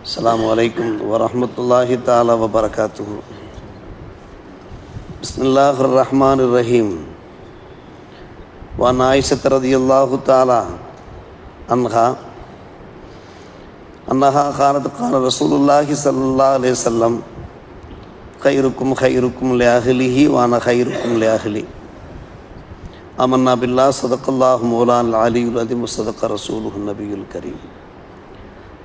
அஸ்ஸலாமு அலைக்கும் வரஹ்மத்துல்லாஹி தஆலா வபரகாத்துஹு. பிஸ்மில்லாஹிர் ரஹ்மானிர் ரஹீம். வஅன் ஆயிஷா ரலியல்லாஹு தஆலா அன்ஹா அன்னஹா காலத் கால ரசூலுல்லாஹி ஸல்லல்லாஹு அலைஹி வஸல்லம் கைருக்கும் கைருக்கும் லிஅஹ்லிஹி வ அன கைருக்கும் லிஅஹ்லி. ஆமன்னா பில்லாஹ் ஸதகல்லாஹு மௌலானல் அலியுல் அஸீம் ஸதக ரசூலுஹுன் நபியுல் கரீம்.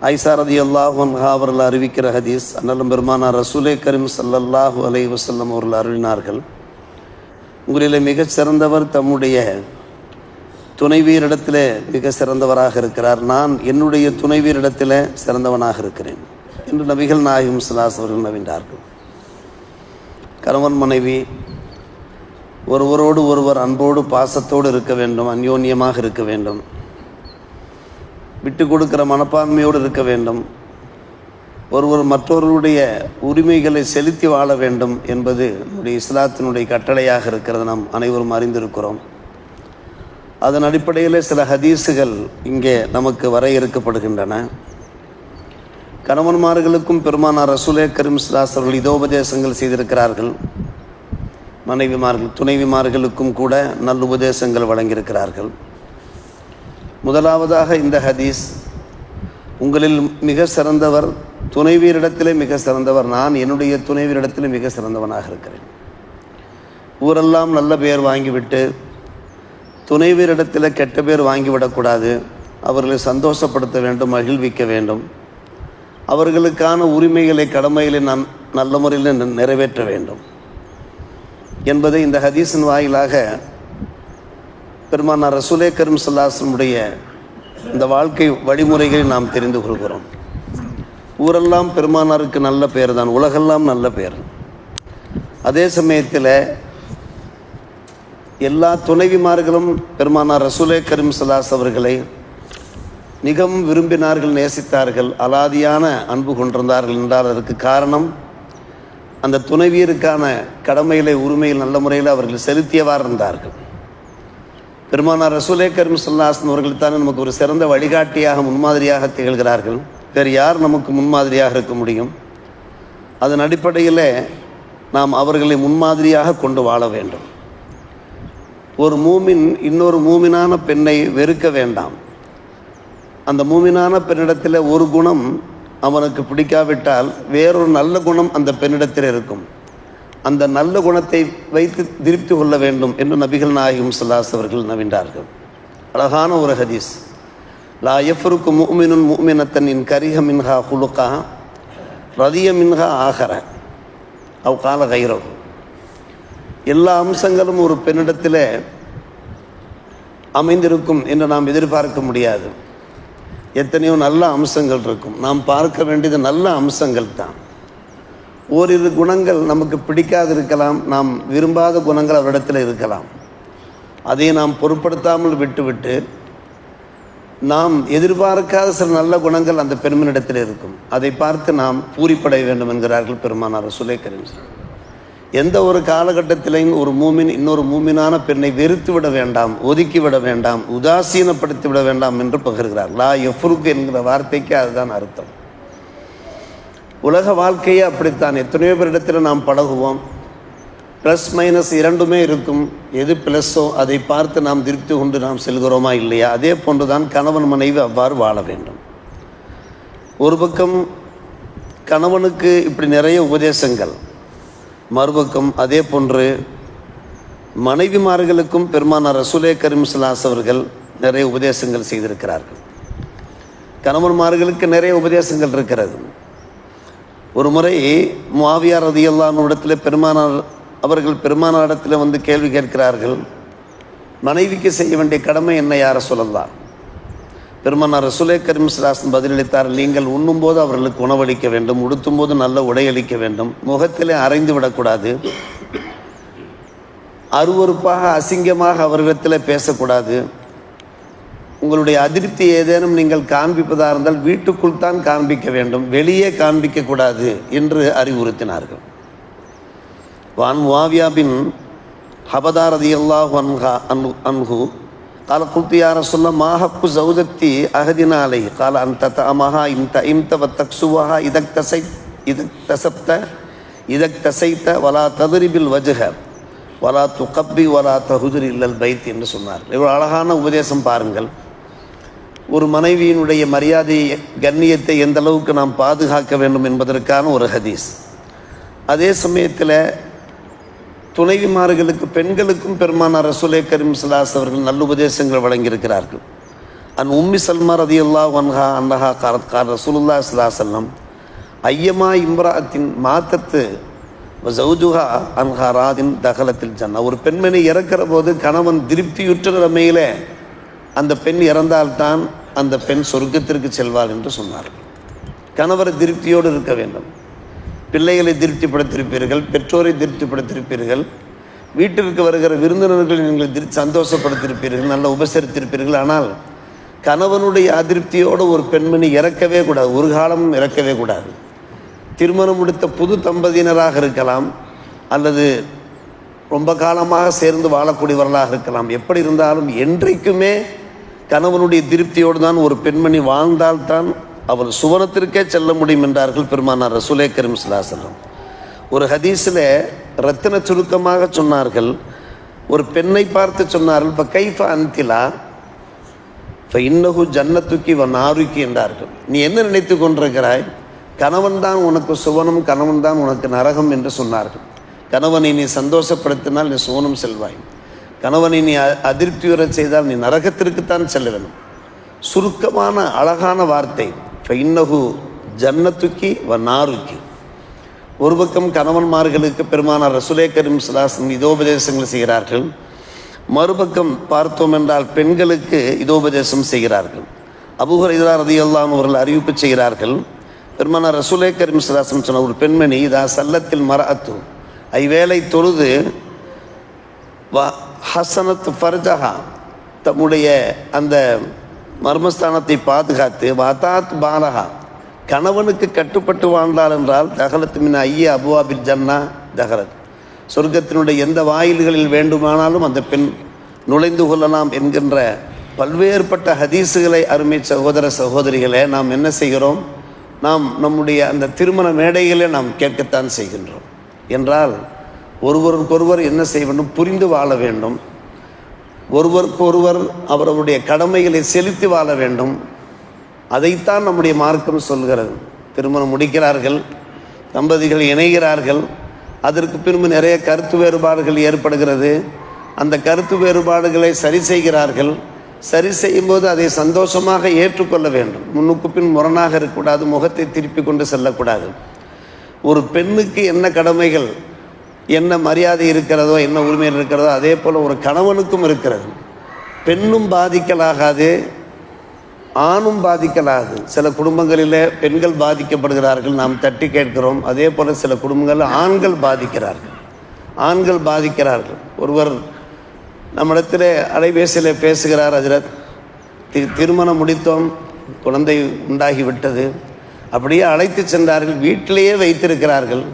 ஆயிஷா ரலியல்லாஹு அன்ஹா அவர்கள் அறிவிக்கிற ஹதீஸ், அன்னலம் பெருமானார் ரசூலே கரீம் ஸல்லல்லாஹு அலைஹி வஸல்லம் அவர்கள் அருளினார்கள், உங்களிலே மிகச் சிறந்தவர் தம்முடைய துணைவியரிடத்தில் மிக சிறந்தவராக இருக்கிறார், நான் என்னுடைய துணைவியரிடத்தில் சிறந்தவனாக இருக்கிறேன் என்று நபிகள் நாயகம் ஸல்லல்லாஹு அலைஹி வஸல்லம் நவின்றார்கள். கணவன் மனைவி ஒருவரோடு ஒருவர் அன்போடு பாசத்தோடு இருக்க வேண்டும், அந்யோன்யமாக இருக்க வேண்டும், விட்டு கொடுக்கிற மனப்பான்மையோடு இருக்க வேண்டும், ஒருவர் மற்றவர்களுடைய உரிமைகளை செலுத்தி வாழ வேண்டும் என்பது நம்முடைய இஸ்லாத்தினுடைய கட்டளையாக இருக்கிறது. நாம் அனைவரும் அறிந்திருக்கிறோம். அதன் அடிப்படையில் சில ஹதீஸுகள் இங்கே நமக்கு வரையறுக்கப்படுகின்றன. கணவன்மார்களுக்கும் பெருமானார் ரசூலே கரீம் ஸல்லல்லாஹு அலைஹி வஸல்லம் இதோபதேசங்கள் செய்திருக்கிறார்கள். மனைவிமார்கள் துணைவிமார்களுக்கும் கூட நல்லுபதேசங்கள் வழங்கியிருக்கிறார்கள். முதலாவதாக இந்த ஹதீஸ், உங்களில் மிக சிறந்தவர் துணைவியரிடத்திலே மிக சிறந்தவர், நான் என்னுடைய துணைவியரிடத்திலே மிக சிறந்தவனாக இருக்கிறேன். ஊரெல்லாம் நல்ல பெயர் வாங்கிவிட்டு துணைவியரிடத்தில் கெட்ட பேர் வாங்கிவிடக்கூடாது. அவர்களை சந்தோஷப்படுத்த வேண்டும், மகிழ்விக்க வேண்டும், அவர்களுக்கான உரிமைகளை கடமைகளை நான் நல்ல முறையில் நிறைவேற்ற வேண்டும் என்பதை இந்த ஹதீஸின் வாயிலாக பெருமானார் ரசூலே கரீம் ஸல்லல்லாஹு அலைஹி வஸல்லம் இந்த வாழ்க்கை வழிமுறைகளை நாம் தெரிந்து கொள்கிறோம். ஊரெல்லாம் பெருமானாருக்கு நல்ல பெயர் தான், உலகெல்லாம் நல்ல பெயர். அதே சமயத்தில் எல்லா துணைவிமார்களும் பெருமானார் ரசூலே கரீம் ஸல்லல்லாஹு அலைஹி வஸல்லம் அவர்களை மிகவும் விரும்பினார்கள், நேசித்தார்கள், அலாதியான அன்பு கொண்டிருந்தார்கள் என்றால் அதற்கு காரணம் அந்த துணைவியருக்கான கடமைகளை உரிமையில் நல்ல முறையில் அவர்கள் செலுத்தியவாறு இருந்தார்கள். பெருமானார் ரசூலே கரீம் ஸல்லல்லாஹு அலைஹி வஸல்லம் அவர்கள் தானே நமக்கு ஒரு சிறந்த வழிகாட்டியாக முன்மாதிரியாக திகழ்கிறார்கள். வேறு யார் நமக்கு முன்மாதிரியாக இருக்க முடியும்? அதன் அடிப்படையில் நாம் அவர்களை முன்மாதிரியாக கொண்டு வாழ வேண்டும். ஒரு மூமின் இன்னொரு மூமினான பெண்ணை வெறுக்க வேண்டாம். அந்த மூமினான பெண்ணிடத்தில் ஒரு குணம் அவனுக்கு பிடிக்காவிட்டால் வேறொரு நல்ல குணம் அந்த பெண்ணிடத்தில் இருக்கும். அந்த நல்ல குணத்தை வைத்து திருப்தி கொள்ள வேண்டும் என்று நபிகள் நாயகம் ஸல்லல்லாஹு அலைஹி வஸல்லம் அவர்கள் நவின்றார்கள். அழகான ஒரு ஹதீஸ், லா யஃப்ருக்கு முஃமினுன் முஃமினத்தன் இன் கரிஹ மின்ஹா குலுகா ரதிய மின்ஹா ஆகர அவ் கால கைரவு. எல்லா அம்சங்களும் ஒரு பெண்ணிடத்தில் அமைந்திருக்கும் என்று நாம் எதிர்பார்க்க முடியாது. எத்தனையோ நல்ல அம்சங்கள் இருக்கும், நாம் பார்க்க வேண்டியது நல்ல அம்சங்கள் தான். ஓரிரு குணங்கள் நமக்கு பிடிக்காது இருக்கலாம், நாம் விரும்பாத குணங்கள் அவரிடத்தில் இருக்கலாம். அதை நாம் பொருட்படுத்தாமல் விட்டுவிட்டு நாம் எதிர்பார்க்காத சில நல்ல குணங்கள் அந்த பெண்மனிடத்தில் இருக்கும். அதை பார்த்து நாம் பூரிப்படைய வேண்டும் என்கிறார்கள் பெருமானார் ரசூலே கரீம். எந்த ஒரு காலகட்டத்திலையும் ஒரு மூமின் இன்னொரு மூமினான பெண்ணை வெறுத்து விட வேண்டாம், ஒதுக்கி விட வேண்டாம், உதாசீனப்படுத்தி விட வேண்டாம் என்று பகிர்கிறார். லா யஃப்ருக்கு என்கிற வார்த்தைக்கு அதுதான் அர்த்தம். உலக வாழ்க்கையே அப்படித்தான். எத்தனையோ பேரிடத்தில் நாம் பழகுவோம், ப்ளஸ் மைனஸ் இரண்டுமே இருக்கும். எது ப்ளஸ்ஸோ அதை பார்த்து நாம் திருப்தி கொண்டு நாம் செல்கிறோமா இல்லையா? அதே போன்று தான் கணவன் மனைவி அவ்வாறு வாழ வேண்டும். ஒரு பக்கம் கணவனுக்கு இப்படி நிறைய உபதேசங்கள், மறுபக்கம் அதே போன்று மனைவிமார்களுக்கும் பெருமானார் ரசூலே கரீம் ஸல்லல்லாஹு அலைஹி வஸல்லம் அவர்கள் நிறைய உபதேசங்கள் செய்திருக்கிறார்கள். கணவன்மார்களுக்கு நிறைய உபதேசங்கள் இருக்கிறது. ஒரு முறை முஆவியா ரலியல்லாஹு அன்ஹு இடத்துல பெருமானார் இடத்துல வந்து கேள்வி கேட்கிறார்கள், மனைவிக்கு செய்ய வேண்டிய கடமை என்ன யா ரசூலல்லாஹ்? பெருமானார் ரசூலே கரீம் ஸல்லல்லாஹு அலைஹி வஸல்லம் பதிலளித்தார், நீங்கள் உண்ணும்போது அவர்களுக்கு உணவளிக்க வேண்டும், உடுத்தும்போது நல்ல உடையளிக்க வேண்டும், முகத்திலே அரைந்து விடக்கூடாது, அருவருப்பாக அசிங்கமாக அவர்களிடத்தில் பேசக்கூடாது, உங்களுடைய அதிருப்தி ஏதேனும் நீங்கள் காண்பிப்பதாக இருந்தால் வீட்டுக்குள் தான் காண்பிக்க வேண்டும், வெளியே காண்பிக்கக்கூடாது என்று அறிவுறுத்தினார்கள். வான் முஆவியா பின் ஹபதா ரலியல்லாஹு அன்ஹு قال قلت يا رسول الله ما حق زوجتي أحدنا عليه قال أن تطعمها إن طعمت وتكسوها إذا اكتسيت ولا تضرب الوجه ولا تقبي ولا تهجر إلا البيت என்று சொன்னார். இவ்வளவு அழகான உபதேசம் பாருங்கள். ஒரு மனைவியினுடைய மரியாதை கண்ணியத்தை எந்த அளவுக்கு நாம் பாதுகாக்க வேண்டும் என்பதற்கான ஒரு ஹதீஸ். அதே சமயத்தில் துணைவிமார்களுக்கு பெண்களுக்கும் பெருமானார் ரசூலே கரீம் ஸல்லல்லாஹு அலைஹி அவர்கள் நல்ல உபதேசங்கள் வழங்கியிருக்கிறார்கள். உம்மி சல்மா ரலியல்லாஹு அன்ஹா அன்னஹா கால ரசூலுல்லாஹி ஸல்லல்லாஹு அலைஹி வஸல்லம் ஐயமா இம்ராத்தின் மாத்தத்து ஜௌஜுஹா அன்ஹா ராதின் தகலத்தில் ஜன்னா. ஒரு பெண்மணி இறக்கிற போது கணவன் திருப்தியுற்ற நிலைமையில அந்த பெண் இறந்தால்தான் அந்த பெண் சொர்க்கத்திற்கு செல்வாள் என்று சொன்னார். கணவரை திருப்தியோடு இருக்க வேண்டும். பிள்ளைகளை திருப்திப்படுத்தியிருப்பீர்கள், பெற்றோரை திருப்திப்படுத்தியிருப்பீர்கள், வீட்டிற்கு வருகிற விருந்தினர்களை நீங்கள் சந்தோஷப்படுத்தியிருப்பீர்கள், நல்லா உபசரித்திருப்பீர்கள். ஆனால் கணவனுடைய அதிருப்தியோடு ஒரு பெண்மணி இறக்கவே கூடாது, ஒரு காலமும் இறக்கவே கூடாது. திருமணம் முடித்த புது தம்பதியினராக இருக்கலாம், அல்லது ரொம்ப காலமாக சேர்ந்து வாழக்கூடியவர்களாக இருக்கலாம். எப்படி இருந்தாலும் என்றைக்குமே கணவனுடைய திருப்தியோடு தான் ஒரு பெண்மணி வாழ்ந்தால்தான் அவள் சுவனத்திற்கே செல்ல முடியும் என்றார்கள் பெருமானார் ரசூலே கரீம் ஸல்லல்லாஹு அலைஹி வஸல்லம். ஒரு ஹதீஸில் ரத்தின சுருக்கமாக சொன்னார்கள், ஒரு பெண்ணை பார்த்து சொன்னார்கள், இப்போ கைஃப அந்திலா இப்போ இன்னஹு ஜன்னத்துக்கி வ நாருக்கி என்றார்கள். நீ என்ன நினைத்து கொண்டிருக்கிறாய்? கணவன் தான் உனக்கு சுவனம், கணவன் தான் உனக்கு நரகம் என்று சொன்னார்கள். கணவனை நீ சந்தோஷப்படுத்தினால் நீ சுவனம் செல்வாய், கணவனை நீ அதிருப்தியுற செய்தால் நீ நரகத்திற்குத்தான் செல்ல வேண்டும். சுருக்கமான அழகான வார்த்தை இன்னஹு ஜன்னத்துக்கி வ நாருக்கி. ஒரு பக்கம் கணவன்மார்களுக்கு பெருமானார் ரசூலே கரீம் ஸல்லல்லாஹு அலைஹி வஸல்லம் இதோபதேசங்கள் செய்கிறார்கள், மறுபக்கம் பார்த்தோம் என்றால் பெண்களுக்கு இதோபதேசம் செய்கிறார்கள். அபூ ஹுரைரா ரலியல்லாஹு அன்ஹு அவர்கள் அறிவிப்பு செய்கிறார்கள், பெருமானார் ரசூலே கரீம் ஸல்லல்லாஹு அலைஹி வஸல்லம் சொன்ன ஒரு பெண்மணி இதா சல்லத்தில் மரஅத்து ஐவேளை தொழுது ஹசனத் ஃபர்ஜஹா தம்முடைய அந்த மர்மஸ்தானத்தை பாதுகாத்து வதாத் பாலஹா கணவனுக்கு கட்டுப்பட்டு வாழ்ந்தாள் என்றால் தகலத்து மின் ஐய அபுவாபில் ஜன்னா தகலத் சொர்க்கத்தினுடைய எந்த வாயில்களில் வேண்டுமானாலும் அந்த பெண் நுழைந்து கொள்ளலாம் என்கின்ற பல்வேறுபட்ட ஹதீஸுகளை அருமை சகோதர சகோதரிகளை நாம் என்ன செய்கிறோம்? நாம் நம்முடைய அந்த திருமண மேடைகளை நாம் கேட்கத்தான் செய்கின்றோம். என்றால் ஒருவருக்கொருவர் என்ன செய்ய வேண்டும்? புரிந்து வாழ வேண்டும். ஒருவருக்கொருவர் அவருடைய கடமைகளை செலுத்தி வாழ வேண்டும். அதைத்தான் நம்முடைய மார்க்கம் சொல்கிறது. திருமணம் முடிக்கிறார்கள், தம்பதிகள் இணைகிறார்கள், அதற்கு பின்பு நிறைய கருத்து வேறுபாடுகள் ஏற்படுகிறது. அந்த கருத்து வேறுபாடுகளை சரி செய்கிறார்கள். சரி செய்யும்போது அதை சந்தோஷமாக ஏற்றுக்கொள்ள வேண்டும். முன்னுக்கு பின் முரணாக இருக்கக்கூடாது, முகத்தை திருப்பி கொண்டு செல்லக்கூடாது. ஒரு பெண்ணுக்கு என்ன கடமைகள், என்ன மரியாதை இருக்கிறதோ, என்ன உரிமைகள் இருக்கிறதோ, அதே போல் ஒரு கணவனுக்கும் இருக்கிறது. பெண்ணும் பாதிக்கலாகாது, ஆணும் பாதிக்கலாகாது. சில குடும்பங்களில் பெண்கள் பாதிக்கப்படுகிறார்கள், நாம் தட்டி கேட்கிறோம். அதே போல் சில குடும்பங்களில் ஆண்கள் பாதிக்கிறார்கள். ஒருவர் நம்மிடத்தில் அலைபேசியில் பேசுகிறார், ஹஜ்ரத் திருமணம் முடித்தோம், குழந்தை உண்டாகிவிட்டது, அப்படியே அழைத்து சென்றார்கள், வீட்டிலேயே வைத்திருக்கிறார்கள்,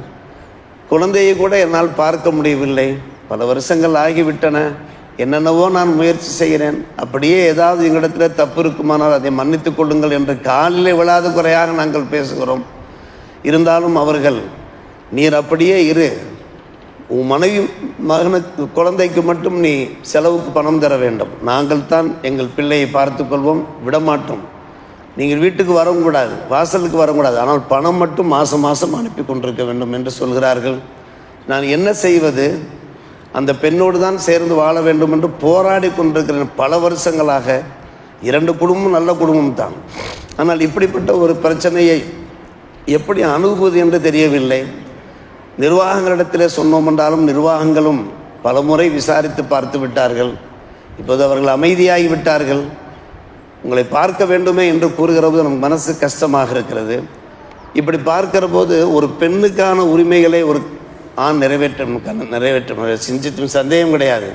குழந்தையை கூட என்னால் பார்க்க முடியவில்லை, பல வருஷங்கள் ஆகிவிட்டன, என்னென்னவோ நான் முயற்சி செய்கிறேன், அப்படியே ஏதாவது எங்களிடத்தில் தப்பு இருக்குமானால் அதை மன்னித்து கொள்ளுங்கள் என்று காலில் விழாத குறையாக நாங்கள் பேசுகிறோம். இருந்தாலும் அவர்கள், நீர் அப்படியே இரு, உன் மனைவி மகனுக்கு குழந்தைக்கு மட்டும் நீ செலவுக்கு பணம் தர வேண்டும், நாங்கள் தான் எங்கள் பிள்ளையை பார்த்து கொள்வோம், விடமாட்டோம், நீங்கள் வீட்டுக்கு வரவும் கூடாது, வாசலுக்கு வரக்கூடாது, ஆனால் பணம் மட்டும் மாதம் மாதம் அனுப்பி கொண்டிருக்க வேண்டும் என்று சொல்கிறார்கள். நான் என்ன செய்வது? அந்த பெண்ணோடு தான் சேர்ந்து வாழ வேண்டும் என்று போராடி கொண்டிருக்கிறேன் பல வருஷங்களாக. 2 குடும்பம் நல்ல குடும்பம் தான், ஆனால் இப்படிப்பட்ட ஒரு பிரச்சனையை எப்படி அணுகுவது என்று தெரியவில்லை. நிர்வாகங்களிடத்தில் சொன்னோம் என்றாலும் நிர்வாகங்களும் பல முறை விசாரித்து பார்த்து விட்டார்கள். இப்போது அவர்கள் அமைதியாகி விட்டார்கள். உங்களை பார்க்க வேண்டுமே என்று கூறுகிற போது நமக்கு மனசு கஷ்டமாக இருக்கிறது. இப்படி பார்க்கிற போது ஒரு பெண்ணுக்கான உரிமைகளை ஒரு ஆண் நிறைவேற்ற சிந்தித்தும் சந்தேகம் கிடையாது.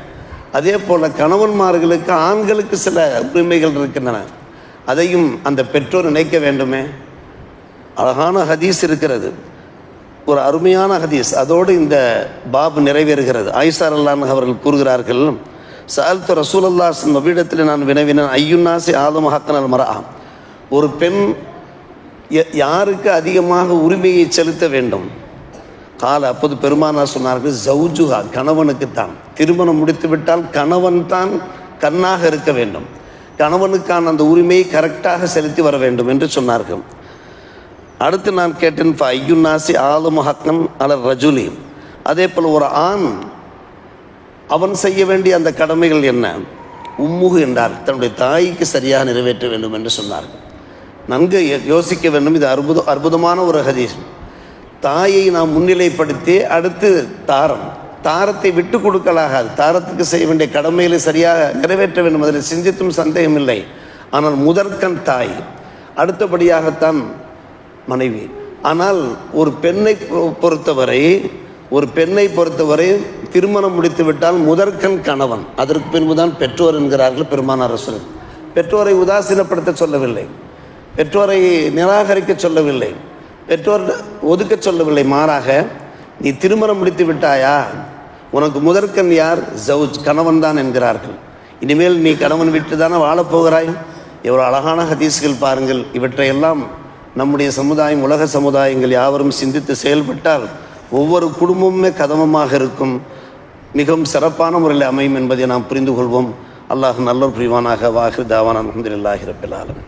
அதே போல் கணவன்மார்களுக்கு ஆண்களுக்கு சில உரிமைகள் இருக்கின்றன, அதையும் அந்த பெற்றோர் நினைக்க வேண்டுமே. அழகான ஹதீஸ் இருக்கிறது, ஒரு அருமையான ஹதீஸ். அதோடு இந்த பாப் நிறைவேறுகிறது. ஆயிஷா ரலியல்லாஹு அன்ஹா அவர்கள் கூறுகிறார்கள், சஅல்து ரசூலல்லாஹ் நபியிடத்தில் நான் வினவினேன், ஐயுன்னாசி ஆதம ஹக்கன் அல் மர்ஆ, ஒரு பெண் யாருக்கு அதிகமாக உரிமையை செலுத்த வேண்டும்? அப்போது பெருமானார் சொன்னார்கள், ஜவுஜுஹா, கணவனுக்குத்தான். திருமணம் முடித்து விட்டால் கணவன் தான் கண்ணாக இருக்க வேண்டும், கணவனுக்கான அந்த உரிமையை கரெக்டாக செலுத்தி வர வேண்டும் என்று சொன்னார்கள். அடுத்து நான் கேட்டேன், ஐயுன்னாசி ஆதம ஹக்கன் அல ரஜுலி, அதே போல் ஒரு ஆண் அவன் செய்ய வேண்டிய அந்த கடமைகள் என்ன? உம்முகு என்றார், தன்னுடைய தாய்க்கு சரியாக நிறைவேற்ற வேண்டும் என்று சொன்னார்கள். நன்கு யோசிக்க வேண்டும். இது அற்புதமான ஒரு ஹதீஸ். தாயை நாம் முன்னிலைப்படுத்தி அடுத்து தாரத்தை விட்டு கொடுக்கலாகாது. தாரத்துக்கு செய்ய வேண்டிய கடமைகளை சரியாக நிறைவேற்ற வேண்டும், அதில் சிந்தித்தும் சந்தேகம் இல்லை. ஆனால் முதற்கண் தாய், அடுத்தபடியாகத்தான் மனைவி. ஆனால் ஒரு பெண்ணை பொறுத்தவரை திருமணம் முடித்து விட்டால் முதற்கண் கணவன், அதற்கு பின்புதான் பெற்றோர் என்கிறார்கள் பெருமானார் ரசூல். பெற்றோரை உதாசீனப்படுத்த சொல்லவில்லை, பெற்றோரை நிராகரிக்க சொல்லவில்லை, பெற்றோர் ஒதுக்க சொல்லவில்லை. மாறாக, நீ திருமணம் முடித்து விட்டாயா, உனக்கு முதற்கண் யார்? ஜவுஜ், கணவன் தான் என்கிறார்கள். இனிமேல் நீ கணவன் விட்டு தானே வாழப்போகிறாய். எவ்வளோ அழகான ஹதீஸ்கள் பாருங்கள். இவற்றையெல்லாம் நம்முடைய சமுதாயம், உலக சமுதாயங்கள் யாவரும் சிந்தித்து செயல்பட்டால் ஒவ்வொரு குடும்பமுமே கதமமாக இருக்கும், மிகவும் சிறப்பான முறையில் அமையும் என்பதை நாம் புரிந்து கொள்வோம். அல்லாஹ் நல்லோர் புரிவானாக. வாஹிர் தாவானா அல்ஹம்துலில்லாஹி ரப்பில் ஆலமீன்.